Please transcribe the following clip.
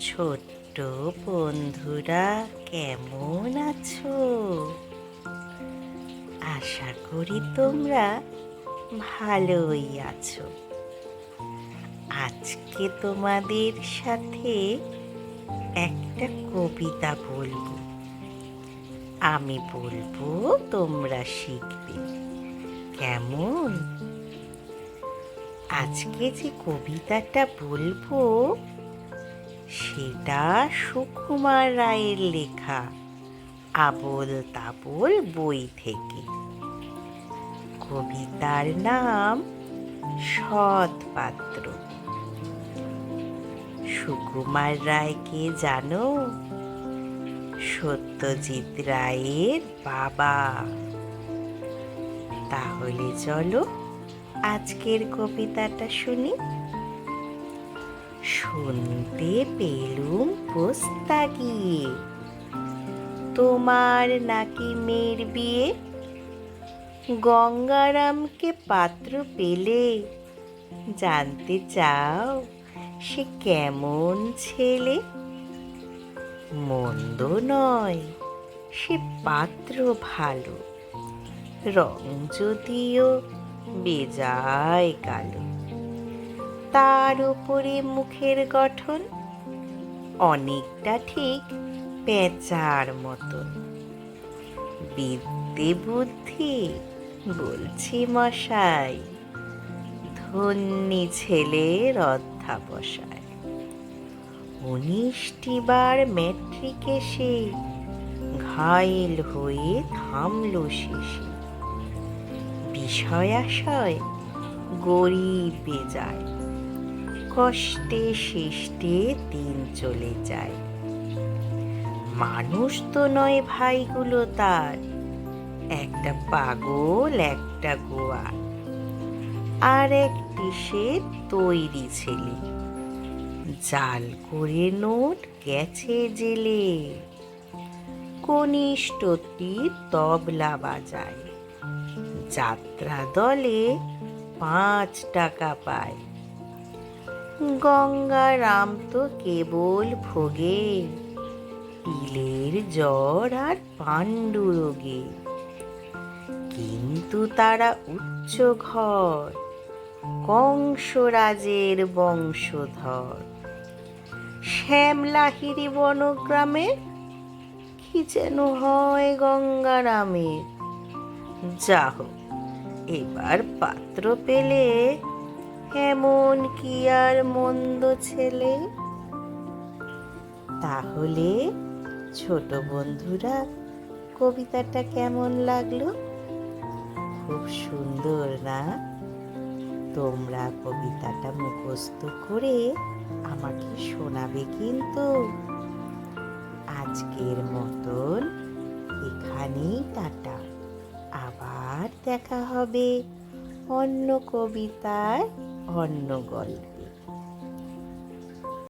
ছোট্ট বন্ধুরা, কেমন আছো? আশা করি তোমরা ভালোই আছো। আজকে তোমাদের সাথে একটা কবিতা বলবো। আমি বলবো, তোমরা শিখবে। কেমন? আজকে যে কবিতাটা বলবো সেটা সুকুমার রায়ের লেখা আবোল তাবোল বই থেকে। কবিতার নাম সৎপাত্র। সুকুমার রায়কে জানো? সত্যজিৎ রায়ের বাবা। তাহলে চলো আজকের কবিতাটা শুনি। শুনতে পেলুম পোস্তা গিয়ে, তোমার নাকি মেয়ের বিয়ে। গঙ্গারামকে পাত্র পেলে, জানতে চাও সে কেমন ছেলে? মন্দ নয়, সে পাত্র ভালো, রং যদিও বেজায় কালো। তার উপরে মুখের গঠন অনেকটা ঠিক পেঁচার মতন। বিদ্যে বুদ্ধি বলছি মশাই, ধন্যী ছেলের অধ্যাবসায়। 19টি বার ম্যাট্রিকে সে ঘায়েল হয়ে থামল শেষে। বিষয়াশয় গরিব বেজায়, কষ্টে শিষ্টে দিন চলে যায়। মানুষ তো নয় ভাইগুলো তার, একটা পাগল একটা গোয়ার। আর একটি সে তৈরি ছেলে, জাল করে নোট গেছে জেলে। কনিষ্ঠটি তবলা বাজায়, যাত্রা দলে 5 টাকা পায়। গঙ্গারাম তো কেবল ভোগে, পিলের জ্বর আর পাণ্ডু রোগে। কিন্তু তারা উচ্চ ঘর, কংসরাজের বংশধর। শ্যামলাহিরি বনগ্রামে কি যেন হয় গঙ্গারামের। যা হোক, এবার পাত্র পেলে, এমন কি আর মন্দ ছেলে? তাহলে ছোট বন্ধুরা, কবিতাটা কেমন লাগলো? খুব সুন্দর না? তোমরা কবিতাটা মুখস্থ করে আমাকে শোনাবে কিন্তু। আজকের মতন এখানেই টাটা। আবার দেখা হবে অন্য কবিতায়, অন্য গল্প।